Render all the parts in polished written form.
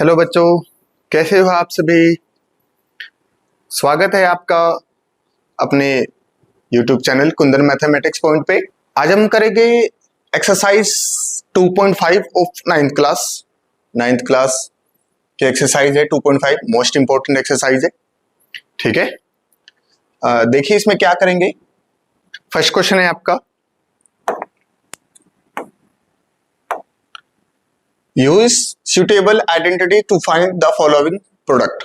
Hello बच्चों, कैसे हो आप सभी। स्वागत है आपका अपने YouTube channel Kundan mathematics point पे। आज हम करेंगे एक्सरसाइज 2.5 ऑफ नाइन्थ क्लास की एक्सरसाइज है। 2.5 मोस्ट इंपॉर्टेंट एक्सरसाइज है, ठीक है। देखिए इसमें क्या करेंगे। फर्स्ट क्वेश्चन है आपका, use suitable identity to find the following product।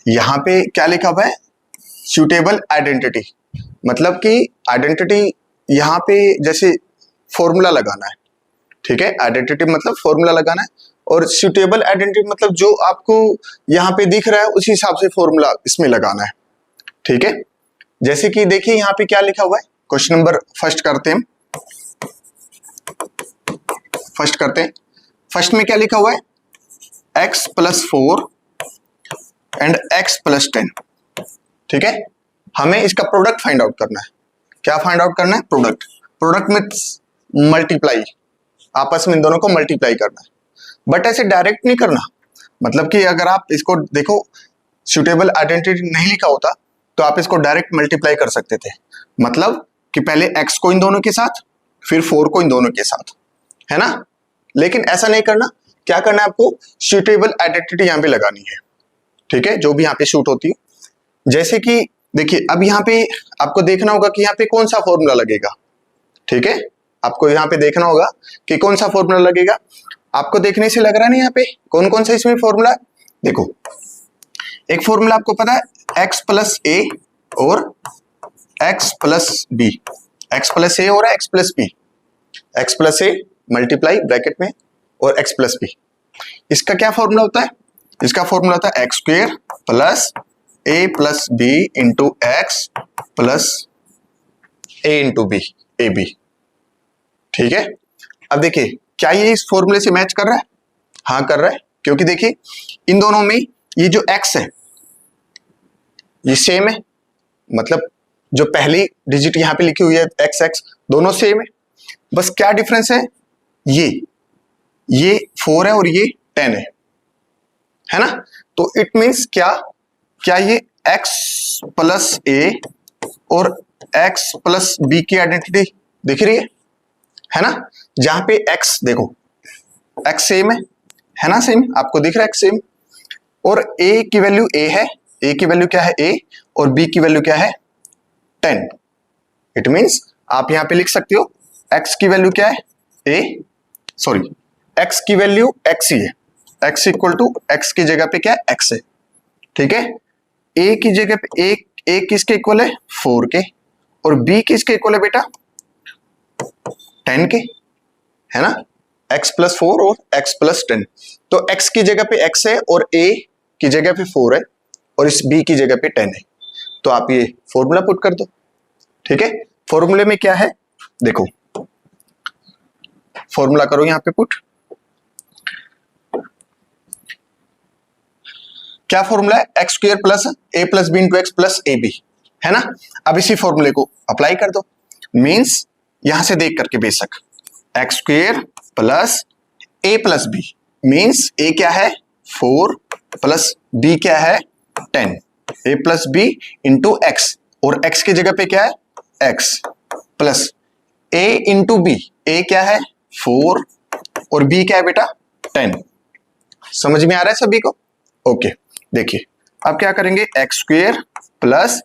यहां पे क्या लिखा हुआ है, suitable identity, मतलब कि आइडेंटिटी यहां पे जैसे फॉर्मूला लगाना है, ठीक है। आइडेंटिटी मतलब फॉर्मूला लगाना है, और suitable आइडेंटिटी मतलब जो आपको यहां पे दिख रहा है उसी हिसाब से फॉर्मूला इसमें लगाना है, ठीक है। जैसे कि देखिए यहां पे क्या लिखा हुआ है, क्वेश्चन नंबर फर्स्ट करते हैं। फर्स्ट में क्या लिखा हुआ है, x+4 एंड x+10, ठीक है। हमें इसका प्रोडक्ट फाइंड आउट करना है। क्या फाइंड आउट करना है, प्रोडक्ट में मल्टीप्लाई, आपस में इन दोनों को मल्टीप्लाई करना है। बट ऐसे डायरेक्ट नहीं करना, मतलब कि अगर आप इसको देखो सुटेबल आइडेंटिटी नहीं लिखा होता तो आप इसको डायरेक्ट मल्टीप्लाई कर सकते थे, मतलब कि पहले x को इन दोनों के साथ फिर 4 को इन दोनों के साथ, है ना। लेकिन ऐसा नहीं करना। क्या करना है आपको, सुटेबल आइडेंटिटी यहां पे लगानी है, ठीक है, जो भी यहाँ पे शूट होती है। जैसे कि देखिए अब यहाँ पे आपको देखना होगा कि यहाँ पे कौन सा फॉर्मूला लगेगा, ठीक है। आपको यहाँ पे देखना होगा कि कौन सा फॉर्मूला लगेगा। आपको देखने से लग रहा नहीं यहाँ पे कौन कौन सा इसमें फॉर्मूला। देखो एक फॉर्मूला आपको पता है, x+a और x+b, x+a और x+b, x+a मल्टीप्लाई ब्रैकेट में और x+b। इसका क्या फॉर्मूला होता है, इसका फॉर्मूला होता है x² plus a+b into x plus a into b, ab, ठीक है। अब देखिए क्या ये इस फॉर्मूले से मैच कर रहा है, हाँ कर रहा है, क्योंकि देखिए इन दोनों में ये जो x है ये सेम है, मतलब जो पहली डिजिट यहां पे लिखी हुई है x दोनों सेम है। बस क्या डिफरेंस है, ये 4 है और ये 10 है ना। तो इट मींस क्या ये x+a और x+b की आइडेंटिटी दिख रही है ना। जहां पे x देखो x सेम है ना, सेम आपको दिख रहा है x सेम, और a की वैल्यू a है, a की वैल्यू क्या है a, और b की वैल्यू क्या है 10। इट मींस आप यहां पे लिख सकते हो x की वैल्यू क्या है x की वैल्यू x ही है, x इक्वल टू x की जगह पे क्या है x है, ठीक है। a की जगह पे a किसके इक्वल है 4 के, और b किसके इक्वल है बेटा 10 के, है ना। x+4 और x+10, तो x की जगह पे x है और a की जगह पे 4 है और इस b की जगह पे 10 है। तो आप ये फॉर्मूला पुट कर दो, ठीक है। फॉर्मूले में क्या है देखो, फॉर्मूला करो यहां पे पुट। क्या फॉर्मूला है, x² plus a+b into x plus ab, है ना। अब इसी फॉर्मूले को अप्लाई कर दो, मींस यहां से देख करके बेशक x² plus a+b means a क्या है 4 प्लस b क्या है 10, a+b इंटू x, और x की जगह पे क्या है x, plus a into b, a क्या है 4 और b क्या है बेटा 10। समझ में आ रहा है सभी को, ओके। देखिए अब क्या करेंगे, x² प्लस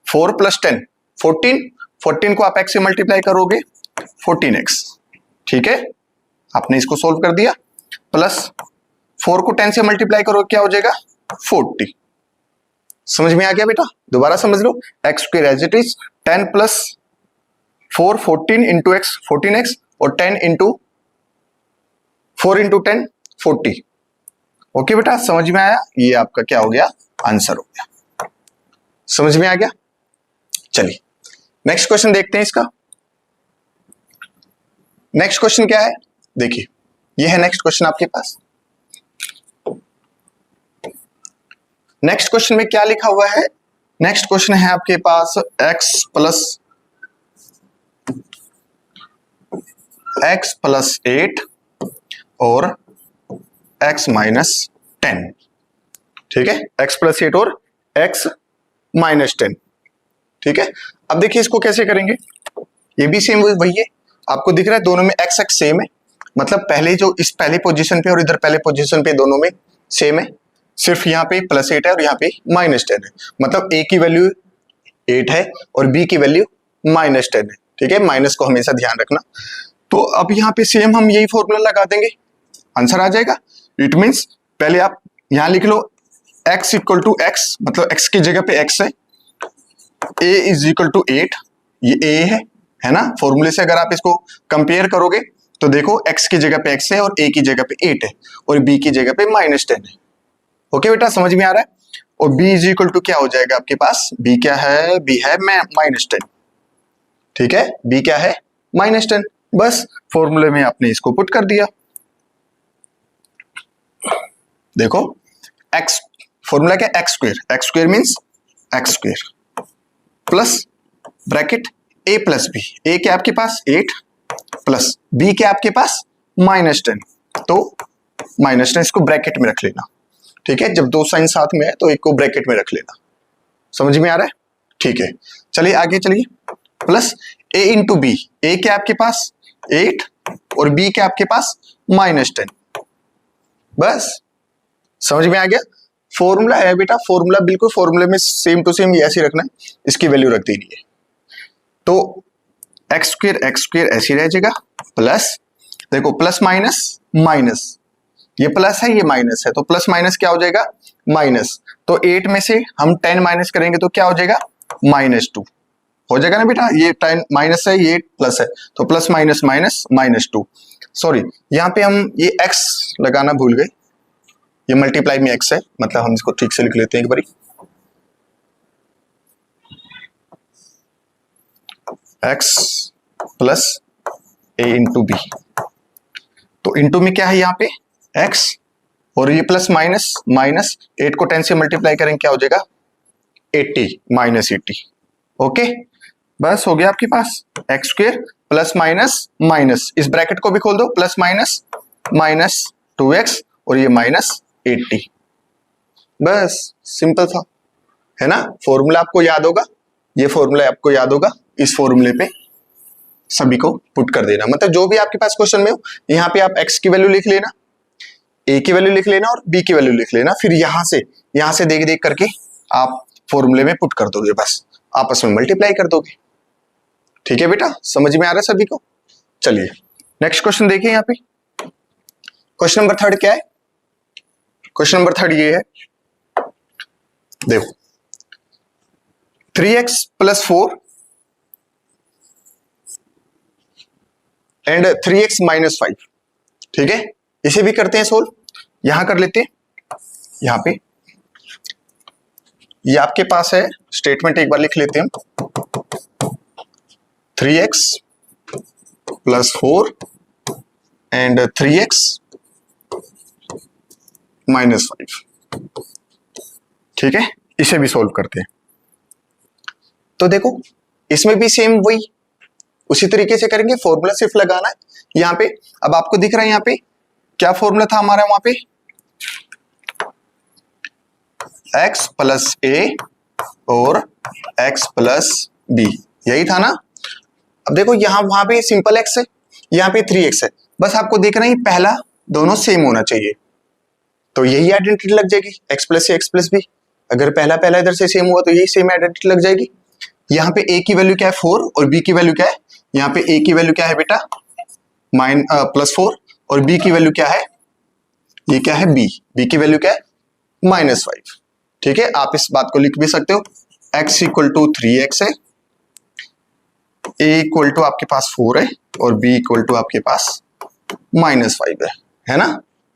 4 प्लस 10 14 को आप x से मल्टीप्लाई करोगे 14x, ठीक है। आपने इसको सोल्व कर दिया, प्लस 4 को 10 से मल्टीप्लाई करोगे क्या हो जाएगा 40। समझ में आ गया बेटा, दोबारा समझ लो, x² as it is 10 plus 4 14 into x 14x और 10 इंटू 4 इंटू 10 40। ओके बेटा, समझ में आया, ये आपका क्या हो गया आंसर हो गया, समझ में आ गया। चलिए नेक्स्ट क्वेश्चन देखते हैं इसका। नेक्स्ट क्वेश्चन क्या है, देखिए ये है नेक्स्ट क्वेश्चन आपके पास। नेक्स्ट क्वेश्चन में क्या लिखा हुआ है, नेक्स्ट क्वेश्चन है आपके पास x+8 और x माइनस 10, ठीक है, x प्लस 8 और x माइनस 10, ठीक है। अब देखिए इसको कैसे करेंगे, ये भी सेम वही है, आपको दिख रहा है दोनों में x x सेम है, मतलब पहले जो इस पहले पोजीशन पे और इधर पहले पोजीशन पे दोनों में सेम है, सिर्फ यहाँ पे +8 है और यहाँ पे -10 है, मतलब a की वैल्यू 8 है और b की वैल्यू -10 है, ठीक है, माइनस को हमेशा ध्यान रखना। तो अब यहाँ पे सेम हम यही फॉर्मूला लगा देंगे, आंसर आ जाएगा। इट मीन्स पहले आप यहाँ लिख लो x इक्वल टू x, मतलब x की जगह पे x है, a इज इक्वल टू 8, ये a है ना, फॉर्मूले से अगर आप इसको कंपेयर करोगे तो देखो x की जगह पे x है और a की जगह पे 8 है और b की जगह पे -10 है। ओके बेटा, समझ में आ रहा है। और b इज इक्वल टू क्या हो जाएगा आपके पास, b क्या है, b है -10, ठीक है, b क्या है -10, बस फॉर्मूले में आपने इसको पुट कर दिया। देखो x फॉर्मूला क्या, x square means x square plus bracket a plus b, a क्या आपके पास 8 प्लस b क्या आपके पास -10, तो -10 इसको ब्रैकेट में रख लेना, ठीक है, जब दो साइन साथ में है तो एक को ब्रैकेट में रख लेना, समझ में आ रहा है, ठीक है। चलिए आगे चलिए, plus a into b, a क्या आपके पास 8 और b क्या आपके पास -10, बस समझ में आ गया। फॉर्मूला है बेटा, फॉर्मूला बिल्कुल फॉर्मूले में सेम टू सेम ऐसे रखना है, इसकी वैल्यू रख देनी है, तो x स्क्वायर ऐसे रह जाएगा, प्लस देखो प्लस माइनस माइनस, ये प्लस है ये माइनस है, तो प्लस माइनस क्या हो जाएगा माइनस, तो 8 में से हम 10 माइनस करेंगे तो क्या हो जाएगा -2 हो जाएगा ना बेटा, ये 10 माइनस है ये प्लस है, तो प्लस माइनस माइनस -2, सॉरी यहाँ पे हम ये x लगाना भूल गए, ये मल्टीप्लाई में x है, मतलब हम इसको ठीक से लिख लेते हैं एक बारी, x plus a into b, तो इंटू में क्या है यहाँ पे x और ये प्लस माइनस माइनस, 8 को 10 से मल्टीप्लाई करेंगे क्या हो जाएगा 80 -80, ओके, बस हो गया आपके पास x square plus minus minus, इस ब्रैकेट को भी खोल दो, प्लस माइनस माइनस 2x और ये -80, बस सिंपल था, है ना। फॉर्मूला आपको याद होगा, ये फॉर्मूला आपको याद होगा, इस फॉर्मूले पे सभी को पुट कर देना, मतलब जो भी आपके पास क्वेश्चन में हो यहाँ पे आप x की वैल्यू लिख लेना, a की वैल्यू लिख लेना और b की वैल्यू लिख लेना, फिर यहाँ से देख देख करके आप फॉर्मूले में पुट कर दोगे, बस आपस में मल्टीप्लाई कर दोगे, ठीक है बेटा, समझ में आ रहा है सभी को। चलिए नेक्स्ट क्वेश्चन देखिए, यहाँ पे क्वेश्चन नंबर 3 क्या है, क्वेश्चन नंबर 3 ये है, देखो 3x + 4 एंड 3x - 5, ठीक है, इसे भी करते हैं सोल्व, यहां कर लेते हैं, यहां पे ये आपके पास है स्टेटमेंट, एक बार लिख लेते हैं हम, 3x + 4 एंड 3x - 5, ठीक है, इसे भी सोल्व करते हैं। तो देखो इसमें भी सेम वही उसी तरीके से करेंगे, फॉर्मूला सिर्फ लगाना है यहाँ पे। अब आपको दिख रहा है यहाँ पे क्या फॉर्मूला था हमारा, वहां पे x + a और x + b, यही था ना। अब देखो यहाँ वहां पे सिंपल x है, यहाँ पे 3x है, बस आपको देखना ही पहला दोनों सेम होना चाहिए, तो यही आइडेंटिटी लग जाएगी, x + a x + b, अगर पहला इधर से सेम हुआ तो यही सेम आइडेंटिटी लग जाएगी। यहाँ पे a की वैल्यू क्या है 4 और b की वैल्यू क्या है, यहाँ पे a की वैल्यू क्या है बेटा +4 और b की वैल्यू क्या है, ये क्या है b की वैल्यू क्या है -5, ठीक है, आप इस बात को लिख भी सकते हो, x = 3x है, a = आपके पास 4 है और b = आपके पास -5 है ना।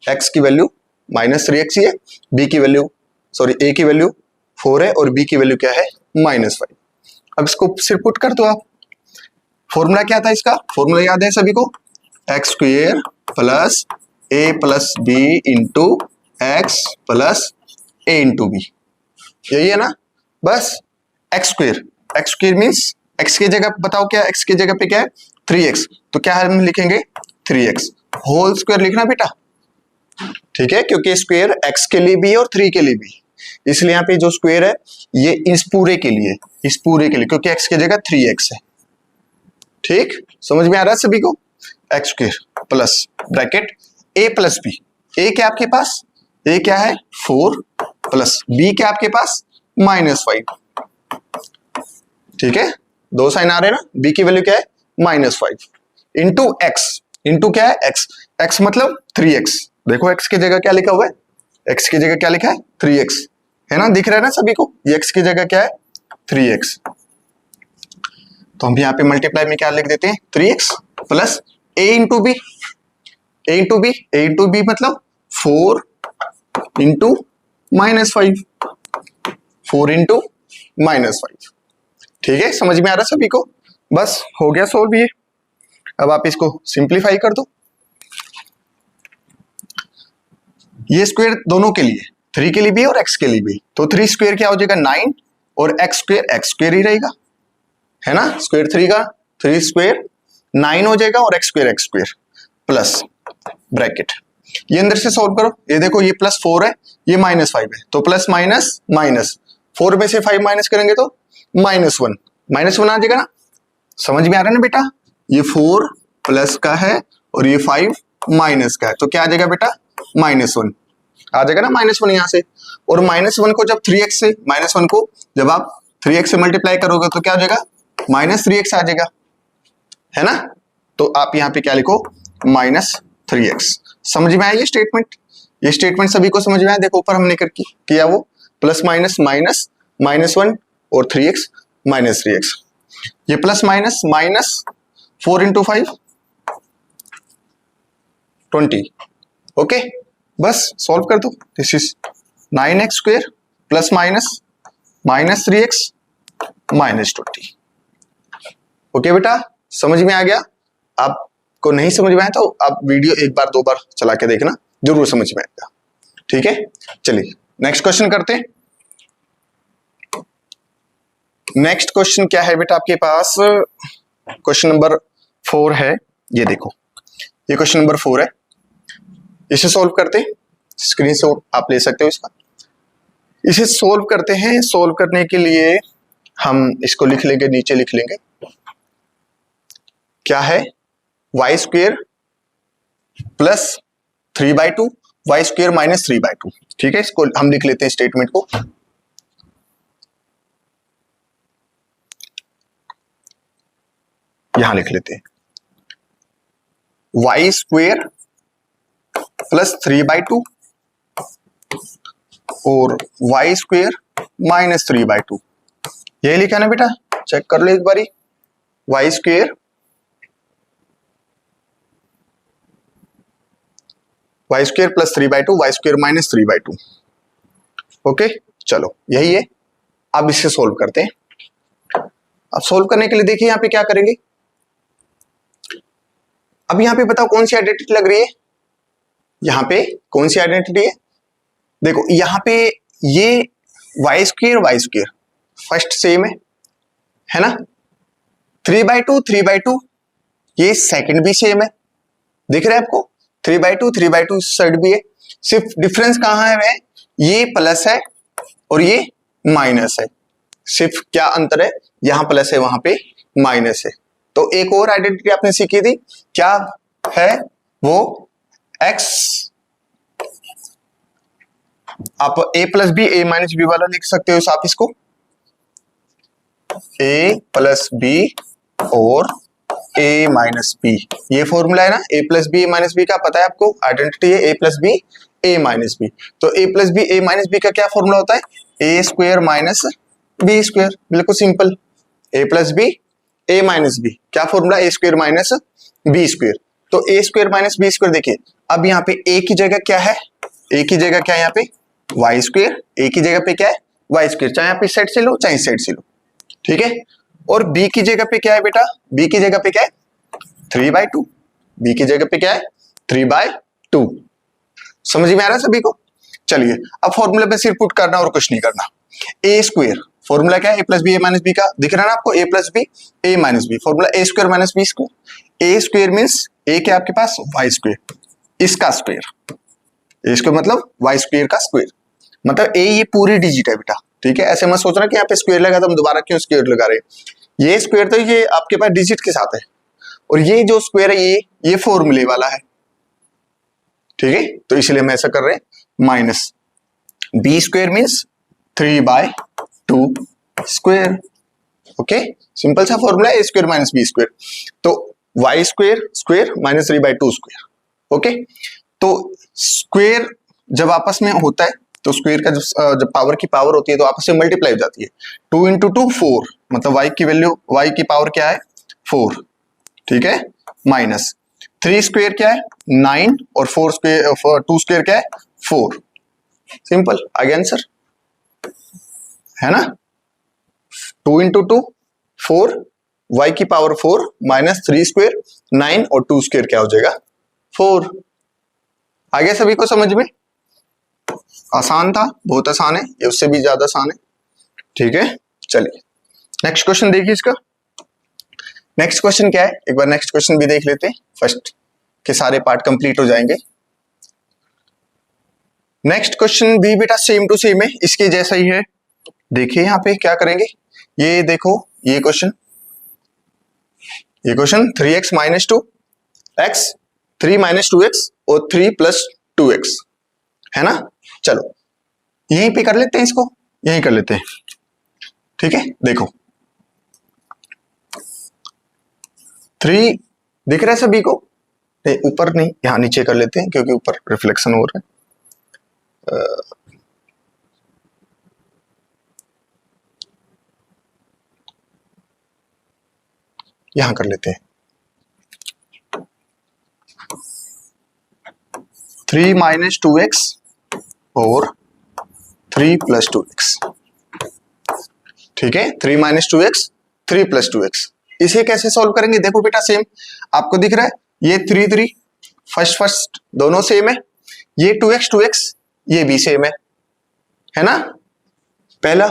x की वैल्यू -3x ही है, b की वैल्यू a की वैल्यू 4 है और b की वैल्यू क्या है -5। अब इसको सिर्फ पुट कर दो आप, फॉर्मूला क्या था इसका, फॉर्मूला याद है सभी को, x square plus a plus b into x plus a into b, यही है ना, बस x स्क्वायर मीन्स x की जगह बताओ क्या, x की जगह पे क्या है 3x, तो क्या हम लिखेंगे 3x होल स्क्वायर लिखना बेटा, ठीक है, क्योंकि स्क्वायर x के लिए भी है और 3 के लिए भी, इसलिए यहाँ पे जो स्क्वायर है ये इस पूरे के लिए, इस पूरे के लिए, क्योंकि x की जगह 3x है। ठीक, समझ में आ रहा है सभी को? X square plus bracket a plus B, a क्या आपके पास, a क्या है 4 प्लस b क्या आपके पास -5। ठीक है, दो साइन आ रहे हैं ना, b की वैल्यू क्या है -5 इंटू एक्स, इंटू क्या है x, x मतलब 3x। देखो x की जगह क्या लिखा हुआ है, x की जगह क्या लिखा है 3x, है ना, दिख रहा है ना सभी को, ये x की जगह क्या है 3x। तो हम यहाँ पे मल्टीप्लाई में क्या लिख देते हैं 3x plus a into b, a into b, a into b मतलब 4 इंटू -5, 4 इंटू -5। ठीक है, समझ में आ रहा सभी को? बस हो गया सोल्व ये। अब आप इसको सिंप्लीफाई कर दो। ये स्क्वायर दोनों के लिए, 3 के लिए भी और x के लिए भी, तो 3 स्क्वायर क्या हो जाएगा 9 और x स्क्वायर ही रहेगा, है ना, स्क्वायर 3 का 3 स्क्वायर 9 हो जाएगा और x स्क्वायर प्लस ब्रैकेट, ये अंदर से सॉल्व करो, ये देखो ये +4 है, ये -5 है, तो प्लस माइनस माइनस, 4 में से 5 माइनस करेंगे तो -1 आ जाएगा ना, समझ में आ रहा है ना बेटा? ये 4 प्लस का है और ये 5 माइनस का है, तो क्या आ जाएगा बेटा -1 आ जाएगा ना, -1 यहां से, और -1 को जब 3x से, -1 को जब आप 3x से मल्टीप्लाई करोगे तो क्या हो जाएगा -3x आ जाएगा, है ना। तो आप यहाँ पे क्या लिखो -3x। समझ में आया ये स्टेटमेंट? ये स्टेटमेंट सभी को समझ में आया? देखो ऊपर हमने किया वो प्लस माइनस माइनस -1 और 3x -3x, ये plus minus minus 4 into 5 20। Okay, बस सॉल्व कर दो। This is 9x square plus minus -3x -20। Okay बेटा, समझ में आ गया? आपको नहीं समझ में आया तो आप वीडियो एक बार दो बार चला के देखना, जरूर समझ में आएगा। ठीक है, चलिए नेक्स्ट क्वेश्चन करते हैं। नेक्स्ट क्वेश्चन क्या है बेटा आपके पास? क्वेश्चन नंबर 4 है, ये देखो, ये क्वेश्चन नंबर 4 है, इसे सॉल्व करते हैं। स्क्रीनशॉट आप ले सकते हो इसका। इसे सॉल्व करते हैं। सॉल्व करने के लिए हम इसको लिख लेंगे, नीचे लिख लेंगे, क्या है y square plus 3/2 y square minus 3/2। ठीक है, इसको हम लिख लेते हैं स्टेटमेंट को। यहां लिख लेते हैं y स्क्वेयर प्लस 3/2 और y स्क्वेयर माइनस 3/2। यही लिखा ना बेटा, चेक कर लो एक बारी। y square plus 3/2 y square minus 3/2। Okay, चलो यही है। अब इसे सोल्व करते हैं। अब सोल्व करने के लिए देखिए यहां पे क्या करेंगे। अब यहां पे बताओ कौन सी आइडेंटिटी लग रही है, यहां पे कौन सी आइडेंटिटी है? देखो यहां पे ये y स्क्वेयर फर्स्ट सेम है ना, 3/2 ये सेकंड भी सेम है, दिख रहा है आपको? 3/2 साइड भी है, सिर्फ डिफरेंस कहां है? ये प्लस है और ये माइनस है, सिर्फ क्या अंतर है, यहां प्लस है वहां पे माइनस है। तो एक और आइडेंटिटी आपने सीखी थी, क्या है वो? x, आप a plus B a minus b वाला लिख सकते हो आप इसको, a प्लस बी और a माइनस बी, ये फॉर्मूला है ना, a plus B a minus b का, पता है आपको? आइडेंटिटी है a plus B a minus b. तो a plus B a minus b का क्या फॉर्मूला होता है? a square minus b square, बिल्कुल simple. a plus B a minus बी, क्या formula? a square minus b square. तो a square minus b square, देखिए अब यहाँ पे a की जगह क्या है? a की जगह क्या है यहाँ पे? y स्क्वायर, a की जगह पे क्या है? y स्क्वायर, चाहे यहाँ पे इस साइड से लो चाहे इस साइड से लो, ठीक है। और b की जगह पे क्या है बेटा? b की जगह पे क्या है? 3/2। b की जगह पे क्या है? 3/2। समझ में आ रहा है सभी को? चलिए अब फॉर्मूला पे सिर्फ पुट करना और कुछ नहीं करना। a स्क्वायर, फॉर्मूला क्या है? a plus B a minus b का, दिख रहा है ना आपको? a plus B a minus b, formula a square minus b square. a square means a क्या आपके पास? y स्क्वायर, इसका स्क्वायर, ए स्क्वायर मतलब वाई स्क्वायर का स्क्वायर, मतलब ए ये पूरी डिजिट है बेटा, ठीक है। ऐसे मत सोचना कि यहाँ पे स्क्वायर लगा तो हम दोबारा क्यों स्क्वायर लगा रहे हैं। ये स्क्वायर तो ये आपके पास डिजिट के साथ है, और ये जो स्क्वायर है ये फॉर्मूले वाला है, ठीक है। तो इसलिए हम ऐसा कर रहे हैं minus b square means 3/2 square. Okay, simple सा फॉर्मूला है, a square minus b square, तो y square square minus 3/2 square. Okay, तो स्क्वायर जब आपस में होता है तो स्क्वायर का जब पावर की पावर होती है तो आपस में मल्टीप्लाई हो जाती है। 2 × 2 4, मतलब वाई की वैल्यू, वाई की पावर क्या है 4, ठीक है, माइनस 3 स्क्वायर क्या है 9 और 4 स्क्वायर 2 स्क्वायर क्या है 4। सिंपल, आगे आंसर है ना। 2 × 2 4, वाई की पावर 4 माइनस 3 स्क्वायर 9 और 2 स्क्वायर क्या हो जाएगा 4। आगे सभी को समझ में आसान था, बहुत आसान है, ये उससे भी ज्यादा आसान है, ठीक है। चलिए नेक्स्ट क्वेश्चन देखिए इसका। नेक्स्ट क्वेश्चन क्या है, एक बार नेक्स्ट क्वेश्चन भी देख लेते हैं, फर्स्ट के सारे पार्ट कंप्लीट हो जाएंगे। नेक्स्ट क्वेश्चन भी बेटा सेम टू सेम है, इसके जैसा ही है। देखिए यहाँ पे क्या करेंगे, ये देखो ये क्वेश्चन 3x - 2 x 3 - 2x और 3 + 2x है ना। चलो यहीं पे कर लेते हैं, इसको यहीं कर लेते हैं, ठीक है। देखो 3 दिख रहा है सभी को, नहीं ऊपर नहीं, यहां नीचे कर लेते हैं क्योंकि ऊपर रिफ्लेक्शन हो रहा है। यहां कर लेते हैं 3 - 2x और 3 + 2x, ठीक है। 3 - 2x 3 + 2x, इसे कैसे सॉल्व करेंगे, देखो बेटा सेम आपको दिख रहा है, ये 3 फर्स्ट दोनों सेम है, ये 2x ये भी सेम है ना। पहला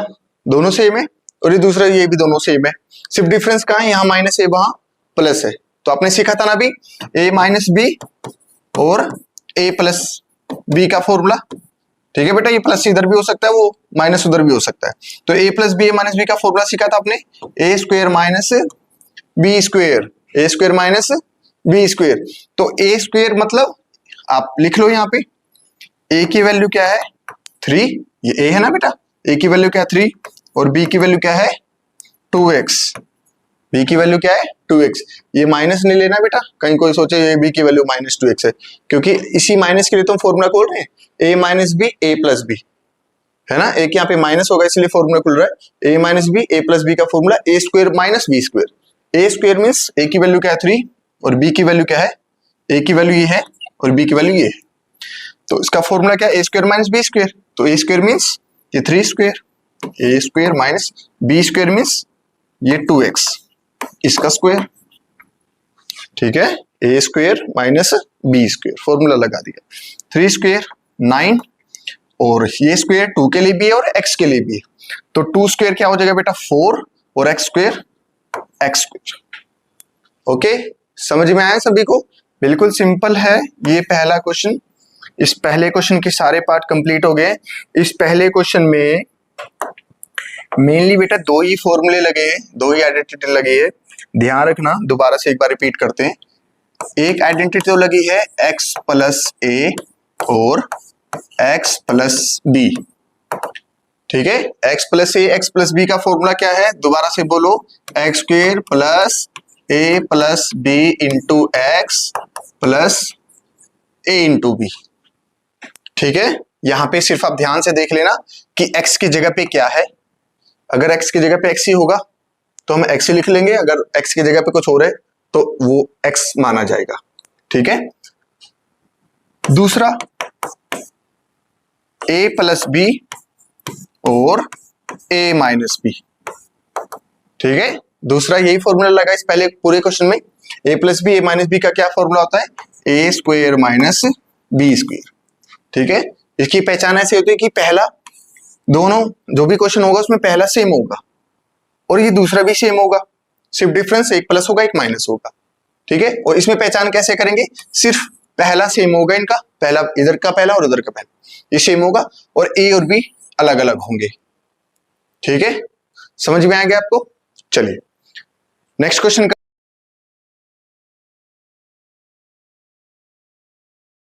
दोनों सेम है और ये दूसरा ये भी दोनों सेम है, सिर्फ डिफरेंस कहाँ है, यहाँ माइनस है वहां प्लस है। तो आपने सीखा था ना अभी a - b और a + b का फॉर्मूला, ठीक है बेटा। ये प्लस इधर भी हो सकता है, वो माइनस उधर भी हो सकता है। तो a + b a - b का फॉर्मूला सीखा था आपने, a² - b square, a² - b square. तो a² मतलब आप लिख लो यहाँ पे, a की वैल्यू क्या है 3, ये a है ना बेटा, a की वैल्यू क्या है 3 और b की वैल्यू क्या है 2x, b की वैल्यू क्या है 2x। ये माइनस नहीं लेना बेटा, कहीं कोई सोचे ये b की वैल्यू -2x है, क्योंकि इसी माइनस के लिए तो फॉर्मूला खोल रहे हैं, a - b a + b है ना। एक यहाँ पे माइनस होगा इसलिए फॉर्मूला खुल रहा है, a - b a + b का formula a² - b²। a² means a की वैल्यू क्या है 3 और b की वैल्यू क्या है, a की वैल्यू ये है और b की वैल्यू ये है। तो इसका फॉर्मूला क्या है a² - b²। तो a² मींस ये 3², a² - b² मींस ये 2x, इसका स्क्वायर, ठीक है। a² - b², फॉर्मूला लगा दिया, 3² 9 और ये स्क्वायर 2 के लिए भी है और x के लिए भी है, तो 2² क्या हो जाएगा बेटा 4 और x² x²। ओके, समझ में आया सभी को, बिल्कुल सिंपल है ये पहला क्वेश्चन। इस पहले क्वेश्चन के सारे पार्ट कंप्लीट हो गए। इस पहले क्वेश्चन में मेनली बेटा 2 ही फॉर्मूले लगे हैं, 2 ही आइडेंटिटी लगी है, ध्यान रखना। दोबारा से एक बार रिपीट करते हैं, एक आइडेंटिटी तो लगी है x + a और x + b, ठीक है। x + a x + b का फॉर्मूला क्या है, दोबारा से बोलो, x² + a + b × x + a × b, ठीक है। यहां पे सिर्फ आप ध्यान से देख लेना कि x की जगह पे क्या है, अगर x की जगह पे x ही होगा तो हम x ही लिख लेंगे, अगर x की जगह पे कुछ और है तो वो x माना जाएगा, ठीक है। दूसरा a + b और a - b, ठीक है। दूसरा यही फॉर्मूला लगा इस पहले पूरे क्वेश्चन में, a + b a - b का क्या फॉर्मूला होता है, a² - b², ठीक है। इसकी पहचान ऐसे होती है कि पहला दोनों जो भी क्वेश्चन होगा उसमें पहला सेम होगा और ये दूसरा भी सेम होगा, सिर्फ डिफरेंस एक प्लस होगा एक माइनस होगा, ठीक है। और इसमें पहचान कैसे करेंगे, सिर्फ पहला सेम होगा इनका, पहला इधर का पहला और उधर का पहला, ये सेम होगा और ए और बी अलग अलग होंगे। ठीक है, समझ में आ गया आपको? चलिए नेक्स्ट क्वेश्चन